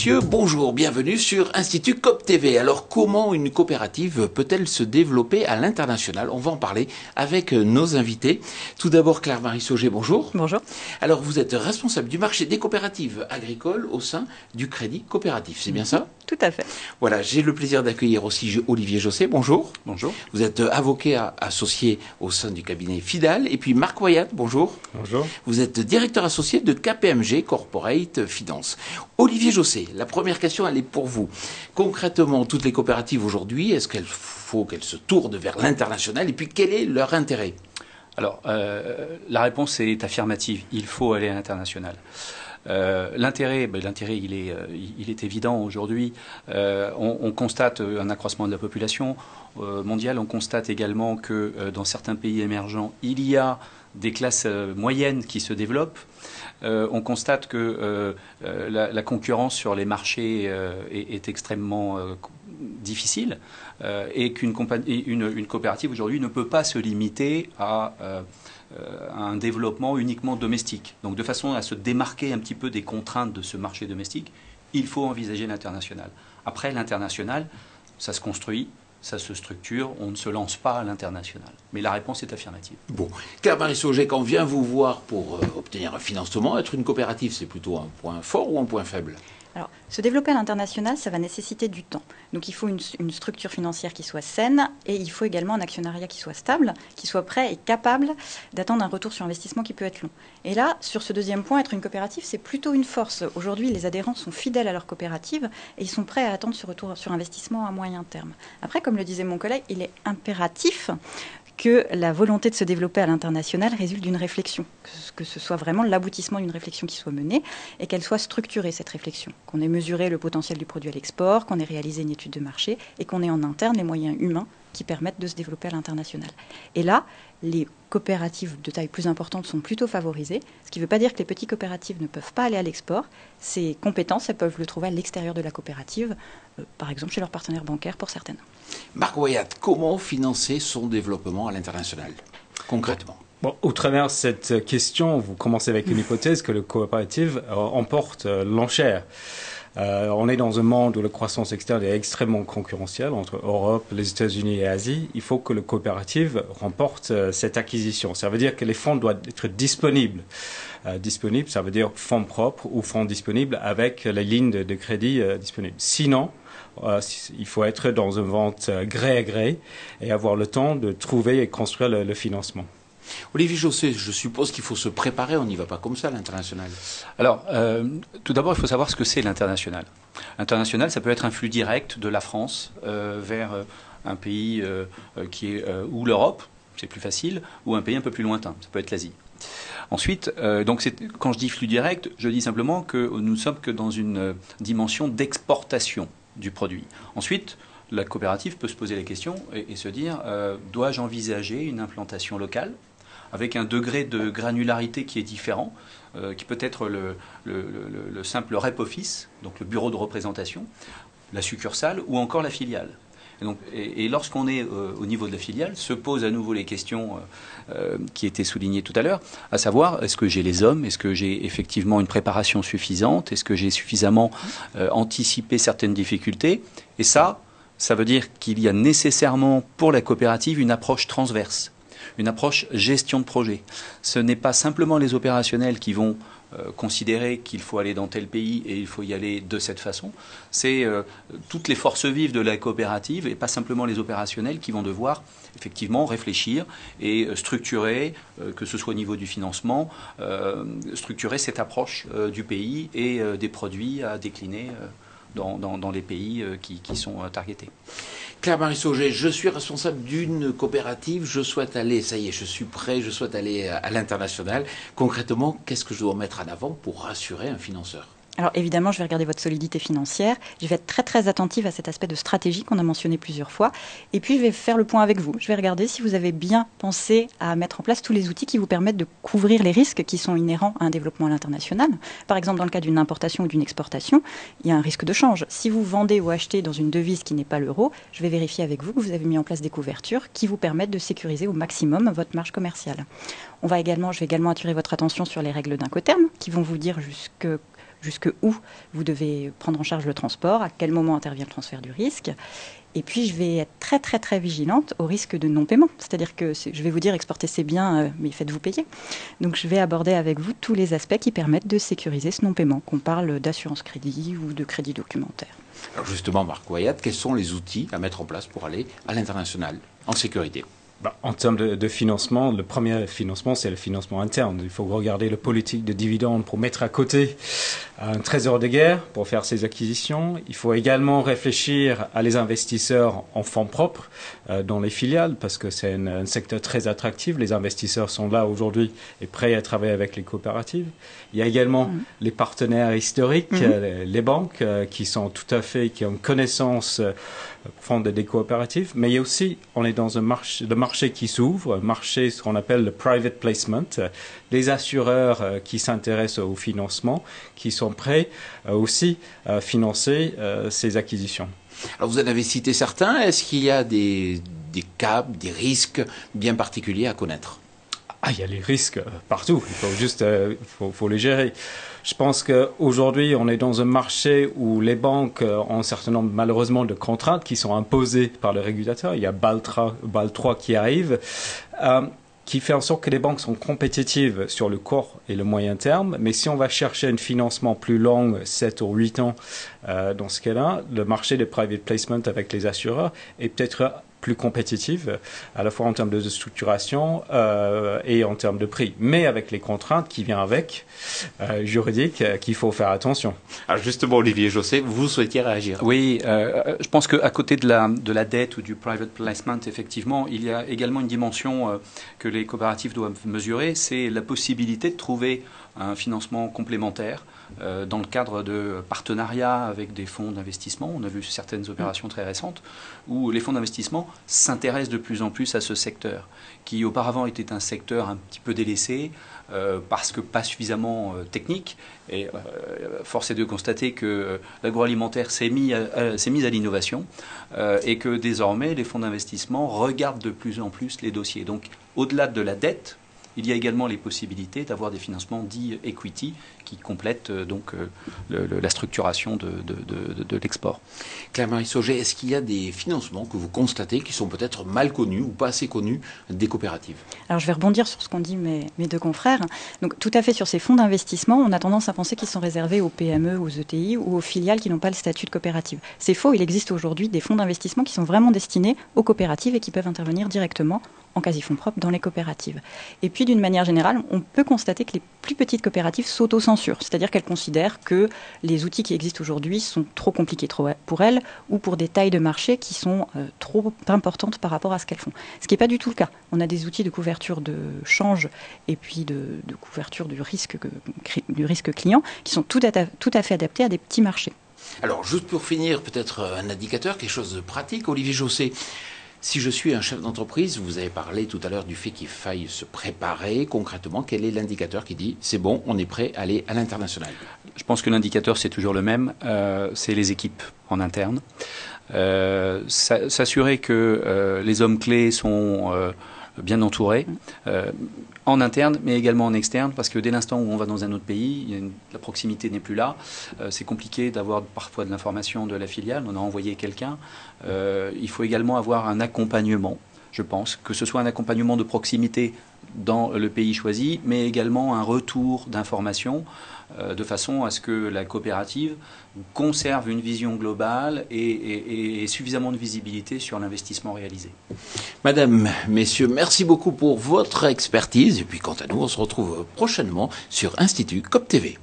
messieurs, bonjour, bienvenue sur Institut COP TV. Alors, comment une coopérative peut-elle se développer à l'international? On va en parler avec nos invités. Tout d'abord, Claire-Marie Sauger, bonjour. Bonjour. Alors, vous êtes responsable du marché des coopératives agricoles au sein du Crédit Coopératif, c'est bien ça? Tout à fait. Voilà, j'ai le plaisir d'accueillir aussi Olivier Josset, bonjour. Bonjour. Vous êtes avocat associé au sein du cabinet Fidal. Et puis Marc Wyatt, bonjour. Bonjour. Vous êtes directeur associé de KPMG Corporate Finance. Olivier Josset, la première question, elle est pour vous. Concrètement, toutes les coopératives aujourd'hui, est-ce qu'il faut qu'elles se tournent vers l'international? Et puis, quel est leur intérêt? Alors, la réponse est affirmative. Il faut aller à l'international. L'intérêt, il est évident aujourd'hui. On constate un accroissement de la population mondiale. On constate également que dans certains pays émergents, il y a des classes moyennes qui se développent. On constate que la concurrence sur les marchés est extrêmement difficile et qu'une coopérative aujourd'hui ne peut pas se limiter à un développement uniquement domestique. Donc de façon à se démarquer un petit peu des contraintes de ce marché domestique, il faut envisager l'international. Après, l'international, ça se construit, ça se structure, on ne se lance pas à l'international. Mais la réponse est affirmative. Bon, Claire-Marie Sauger, quand on vient vous voir pour obtenir un financement, être une coopérative, c'est plutôt un point fort ou un point faible? Alors, se développer à l'international, ça va nécessiter du temps. Donc, il faut une structure financière qui soit saine et il faut également un actionnariat qui soit stable, qui soit prêt et capable d'attendre un retour sur investissement qui peut être long. Et là, sur ce deuxième point, être une coopérative, c'est plutôt une force. Aujourd'hui, les adhérents sont fidèles à leur coopérative et ils sont prêts à attendre ce retour sur investissement à moyen terme. Après, comme le disait mon collègue, il est impératif que la volonté de se développer à l'international résulte d'une réflexion, que ce soit vraiment l'aboutissement d'une réflexion qui soit menée et qu'elle soit structurée, cette réflexion, qu'on ait mesuré le potentiel du produit à l'export, qu'on ait réalisé une étude de marché et qu'on ait en interne les moyens humains qui permettent de se développer à l'international. Et là, les coopératives de taille plus importante sont plutôt favorisées, ce qui ne veut pas dire que les petites coopératives ne peuvent pas aller à l'export. Ces compétences, elles peuvent le trouver à l'extérieur de la coopérative, par exemple chez leurs partenaires bancaires pour certaines. Marc Wyatt, comment financer son développement à l'international, concrètement? Bon, au travers de cette question, vous commencez avec une hypothèse que le coopérative emporte l'enchère. On est dans un monde où la croissance externe est extrêmement concurrentielle entre Europe, les États-Unis et Asie. Il faut que le coopérative remporte cette acquisition. Ça veut dire que les fonds doivent être disponibles. Disponibles, ça veut dire fonds propres ou fonds disponibles avec les lignes de crédit disponibles. Sinon, il faut être dans une vente gré à gré et avoir le temps de trouver et construire le financement. Olivier Josset, je suppose qu'il faut se préparer, on n'y va pas comme ça à l'international. Alors, tout d'abord, il faut savoir ce que c'est l'international. L'international, ça peut être un flux direct de la France vers un pays qui est ou l'Europe, c'est plus facile, ou un pays un peu plus lointain, ça peut être l'Asie. Ensuite, quand je dis flux direct, je dis simplement que nous ne sommes que dans une dimension d'exportation du produit. Ensuite, la coopérative peut se poser la question et se dire, dois-je envisager une implantation locale avec un degré de granularité qui est différent, qui peut être le simple rep office, donc le bureau de représentation, la succursale ou encore la filiale. Et lorsqu'on est au niveau de la filiale, se posent à nouveau les questions qui étaient soulignées tout à l'heure, à savoir, est-ce que j'ai les hommes, est-ce que j'ai effectivement une préparation suffisante, est-ce que j'ai suffisamment anticipé certaines difficultés? Et ça veut dire qu'il y a nécessairement pour la coopérative une approche transverse, une approche gestion de projet. Ce n'est pas simplement les opérationnels qui vont considérer qu'il faut aller dans tel pays et il faut y aller de cette façon. C'est toutes les forces vives de la coopérative et pas simplement les opérationnels qui vont devoir effectivement réfléchir et structurer, que ce soit au niveau du financement, structurer cette approche du pays et des produits à décliner dans les pays qui sont targetés. Claire-Marie Sauger, je suis responsable d'une coopérative, je souhaite aller, ça y est, je suis prêt, je souhaite aller à l'international. Concrètement, qu'est-ce que je dois mettre en avant pour rassurer un financeur ? Alors évidemment, je vais regarder votre solidité financière. Je vais être très très attentive à cet aspect de stratégie qu'on a mentionné plusieurs fois. Et puis je vais faire le point avec vous. Je vais regarder si vous avez bien pensé à mettre en place tous les outils qui vous permettent de couvrir les risques qui sont inhérents à un développement à l'international. Par exemple, dans le cas d'une importation ou d'une exportation, il y a un risque de change. Si vous vendez ou achetez dans une devise qui n'est pas l'euro, je vais vérifier avec vous que vous avez mis en place des couvertures qui vous permettent de sécuriser au maximum votre marge commerciale. Je vais également attirer votre attention sur les règles d'Incoterm qui vont vous dire jusque où vous devez prendre en charge le transport, à quel moment intervient le transfert du risque. Et puis, je vais être très, très, très vigilante au risque de non-paiement. C'est-à-dire que je vais vous dire, exportez c'est bien, mais faites-vous payer. Donc, je vais aborder avec vous tous les aspects qui permettent de sécuriser ce non-paiement, qu'on parle d'assurance crédit ou de crédit documentaire. Alors justement, Marc Wyatt, quels sont les outils à mettre en place pour aller à l'international en sécurité ? En termes de financement, le premier financement, c'est le financement interne. Il faut regarder la politique de dividendes pour mettre à côté un trésor de guerre pour faire ses acquisitions. Il faut également réfléchir à les investisseurs en fonds propres dans les filiales parce que c'est un secteur très attractif. Les investisseurs sont là aujourd'hui et prêts à travailler avec les coopératives. Il y a également les partenaires historiques, les banques qui sont tout à fait, qui ont connaissance profonde des coopératives. Mais il y a aussi, on est dans un marché, le marché qui s'ouvre, un marché, ce qu'on appelle le private placement, les assureurs qui s'intéressent au financement, qui sont prêts aussi à financer ces acquisitions. Alors vous en avez cité certains, est-ce qu'il y a des cas, des risques bien particuliers à connaître ? Il y a les risques partout, il faut juste faut les gérer. Je pense qu'aujourd'hui, on est dans un marché où les banques ont un certain nombre, malheureusement, de contraintes qui sont imposées par le régulateur. Il y a BAL 3 qui arrive, qui fait en sorte que les banques sont compétitives sur le court et le moyen terme. Mais si on va chercher un financement plus long, 7 ou 8 ans, dans ce cas-là, le marché des private placement avec les assureurs est peut-être plus compétitive, à la fois en termes de structuration et en termes de prix, mais avec les contraintes qui viennent avec, juridiques, qu'il faut faire attention. Alors justement, Olivier Josset, vous souhaitiez réagir ? Oui, je pense qu'à côté de la dette ou du private placement, effectivement, il y a également une dimension que les coopératives doivent mesurer, c'est la possibilité de trouver un financement complémentaire dans le cadre de partenariats avec des fonds d'investissement. On a vu certaines opérations très récentes où les fonds d'investissement s'intéressent de plus en plus à ce secteur, qui auparavant était un secteur un petit peu délaissé parce que pas suffisamment technique. Et force est de constater que l'agroalimentaire s'est mis à l'innovation et que désormais les fonds d'investissement regardent de plus en plus les dossiers. Donc au-delà de la dette, il y a également les possibilités d'avoir des financements dits equity qui complètent donc la structuration de l'export. Claire-Marie Sauget, est-ce qu'il y a des financements que vous constatez qui sont peut-être mal connus ou pas assez connus des coopératives ? Alors je vais rebondir sur ce qu'ont dit mes deux confrères. Donc tout à fait, sur ces fonds d'investissement, on a tendance à penser qu'ils sont réservés aux PME, aux ETI ou aux filiales qui n'ont pas le statut de coopérative. C'est faux, il existe aujourd'hui des fonds d'investissement qui sont vraiment destinés aux coopératives et qui peuvent intervenir directement en quasi-fonds propres dans les coopératives. Et puis d'une manière générale, on peut constater que les plus petites coopératives s'autocensurent, c'est-à-dire qu'elles considèrent que les outils qui existent aujourd'hui sont trop compliqués pour elles ou pour des tailles de marché qui sont trop importantes par rapport à ce qu'elles font. Ce qui n'est pas du tout le cas. On a des outils de couverture de change et puis de couverture du risque client qui sont tout à fait adaptés à des petits marchés. Alors juste pour finir, peut-être un indicateur, quelque chose de pratique, Olivier Josset. Si je suis un chef d'entreprise, vous avez parlé tout à l'heure du fait qu'il faille se préparer concrètement. Quel est l'indicateur qui dit c'est bon, on est prêt à aller à l'international ? Je pense que l'indicateur, c'est toujours le même, c'est les équipes en interne. S'assurer que les hommes clés sont bien entourés, en interne, mais également en externe, parce que dès l'instant où on va dans un autre pays, la proximité n'est plus là. C'est compliqué d'avoir parfois de l'information de la filiale. On a envoyé quelqu'un. Il faut également avoir un accompagnement, je pense, que ce soit un accompagnement de proximité dans le pays choisi, mais également un retour d'informations de façon à ce que la coopérative conserve une vision globale et suffisamment de visibilité sur l'investissement réalisé. Madame, messieurs, merci beaucoup pour votre expertise. Et puis quant à nous, on se retrouve prochainement sur Institut COP TV.